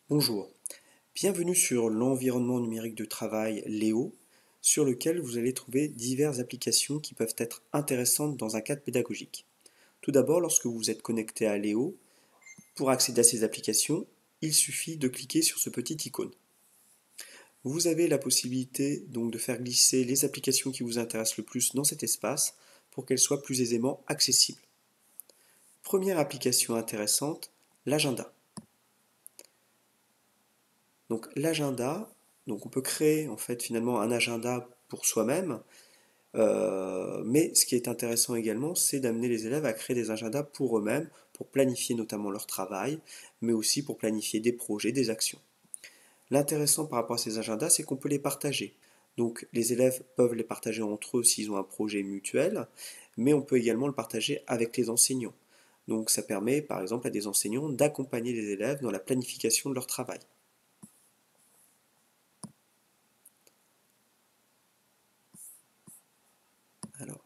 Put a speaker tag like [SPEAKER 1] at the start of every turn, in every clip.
[SPEAKER 1] Bonjour, bienvenue sur l'environnement numérique de travail Léo, sur lequel vous allez trouver diverses applications qui peuvent être intéressantes dans un cadre pédagogique. Tout d'abord, lorsque vous êtes connecté à Léo, pour accéder à ces applications, il suffit de cliquer sur ce petit icône. Vous avez la possibilité donc de faire glisser les applications qui vous intéressent le plus dans cet espace pour qu'elles soient plus aisément accessibles. Première application intéressante, l'agenda. Donc l'agenda, donc on peut créer en fait finalement un agenda pour soi-même, mais ce qui est intéressant également, c'est d'amener les élèves à créer des agendas pour eux-mêmes, pour planifier notamment leur travail, mais aussi pour planifier des projets, des actions. L'intéressant par rapport à ces agendas, c'est qu'on peut les partager. Donc les élèves peuvent les partager entre eux s'ils ont un projet mutuel, mais on peut également le partager avec les enseignants. Donc ça permet par exemple à des enseignants d'accompagner les élèves dans la planification de leur travail. Alors,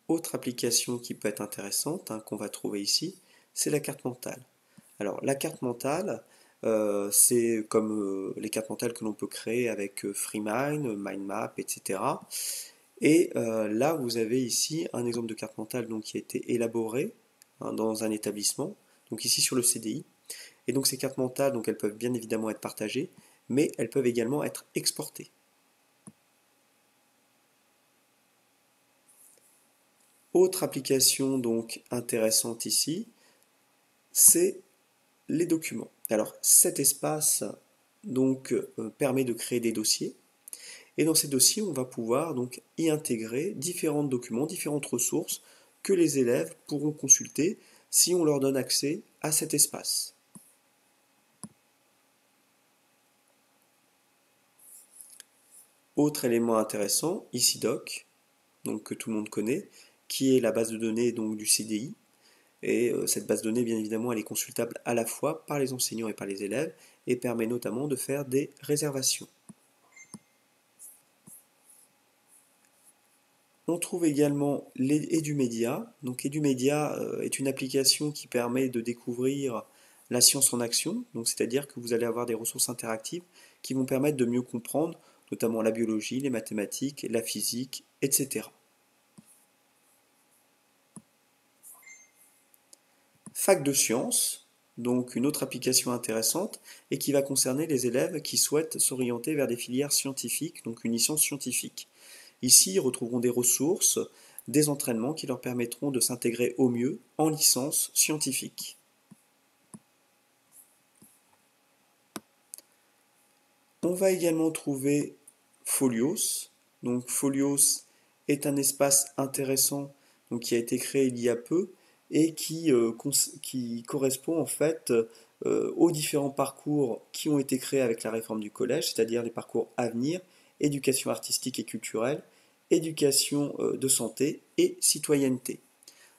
[SPEAKER 1] autre application qui peut être intéressante, qu'on va trouver ici, c'est la carte mentale. Alors la carte mentale, c'est comme les cartes mentales que l'on peut créer avec FreeMind, MindMap, etc. Et là, vous avez ici un exemple de carte mentale donc, qui a été élaboré dans un établissement, donc ici sur le CDI. Et donc ces cartes mentales, donc, elles peuvent bien évidemment être partagées, mais elles peuvent également être exportées. Autre application donc intéressante ici, c'est les documents. Alors cet espace donc permet de créer des dossiers et dans ces dossiers on va pouvoir donc y intégrer différents documents, différentes ressources que les élèves pourront consulter si on leur donne accès à cet espace. Autre élément intéressant, ICIDOC, donc que tout le monde connaît, qui est la base de données donc du CDI. Et cette base de données, bien évidemment, elle est consultable à la fois par les enseignants et par les élèves et permet notamment de faire des réservations. On trouve également EduMedia. Donc EduMedia est une application qui permet de découvrir la science en action, donc c'est-à-dire que vous allez avoir des ressources interactives qui vont permettre de mieux comprendre notamment la biologie, les mathématiques, la physique, etc. Fac de sciences, donc une autre application intéressante et qui va concerner les élèves qui souhaitent s'orienter vers des filières scientifiques, donc une licence scientifique. Ici, ils retrouveront des ressources, des entraînements qui leur permettront de s'intégrer au mieux en licence scientifique. On va également trouver Folios. Donc Folios est un espace intéressant donc, qui a été créé il y a peu et qui correspond en fait aux différents parcours qui ont été créés avec la réforme du collège, c'est-à-dire les parcours Avenir, éducation artistique et culturelle, éducation de santé et citoyenneté.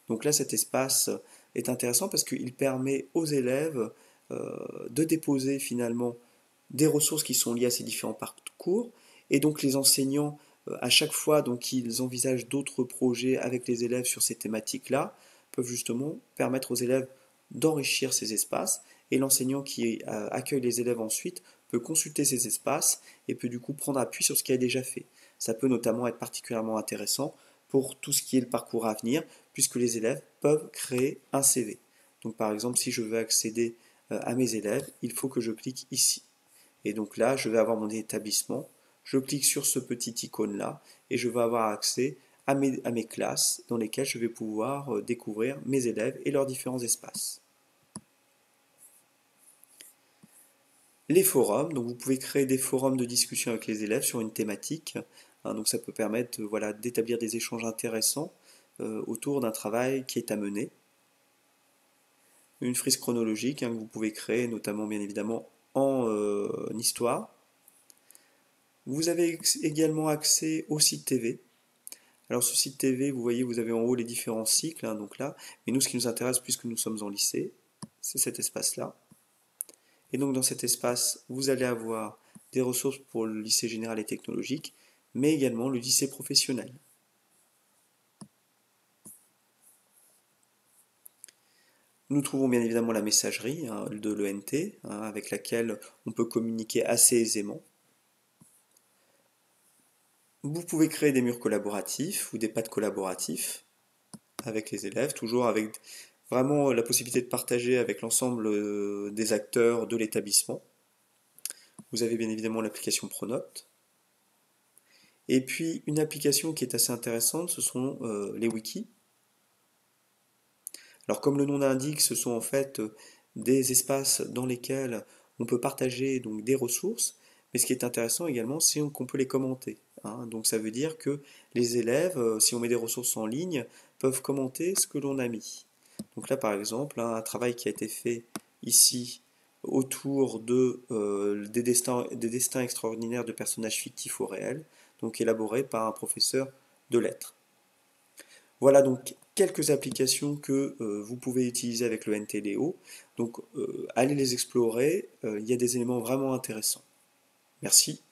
[SPEAKER 1] Donc là, cet espace est intéressant parce qu'il permet aux élèves de déposer finalement des ressources qui sont liées à ces différents parcours. Et donc les enseignants, à chaque fois donc, ils envisagent d'autres projets avec les élèves sur ces thématiques-là, peuvent justement permettre aux élèves d'enrichir ces espaces. Et l'enseignant qui accueille les élèves ensuite peut consulter ces espaces et peut du coup prendre appui sur ce qui a déjà fait. Ça peut notamment être particulièrement intéressant pour tout ce qui est le parcours à venir, puisque les élèves peuvent créer un CV. Donc par exemple, si je veux accéder à mes élèves, il faut que je clique ici. Et donc là, je vais avoir mon établissement, je clique sur ce petit icône-là et je vais avoir accès à mes classes dans lesquelles je vais pouvoir découvrir mes élèves et leurs différents espaces. Les forums, donc vous pouvez créer des forums de discussion avec les élèves sur une thématique. Donc ça peut permettre voilà, d'établir des échanges intéressants autour d'un travail qui est à mener. Une frise chronologique que vous pouvez créer, notamment bien évidemment en histoire. Vous avez également accès au site TV. Alors ce site TV, vous voyez, vous avez en haut les différents cycles, donc là, mais nous ce qui nous intéresse puisque nous sommes en lycée, c'est cet espace-là. Et donc dans cet espace, vous allez avoir des ressources pour le lycée général et technologique, mais également le lycée professionnel. Nous trouvons bien évidemment la messagerie de l'ENT, avec laquelle on peut communiquer assez aisément. Vous pouvez créer des murs collaboratifs ou des pads collaboratifs avec les élèves, toujours avec vraiment la possibilité de partager avec l'ensemble des acteurs de l'établissement. Vous avez bien évidemment l'application Pronote. Et puis une application qui est assez intéressante, ce sont les wikis. Alors comme le nom l'indique, ce sont en fait des espaces dans lesquels on peut partager donc des ressources, mais ce qui est intéressant également, c'est qu'on peut les commenter. Donc ça veut dire que les élèves, si on met des ressources en ligne, peuvent commenter ce que l'on a mis. Donc là par exemple, un travail qui a été fait ici autour des destins extraordinaires de personnages fictifs ou réels, donc élaboré par un professeur de lettres. Voilà donc quelques applications que vous pouvez utiliser avec le NTLEO. Donc allez les explorer, il y a des éléments vraiment intéressants. Merci.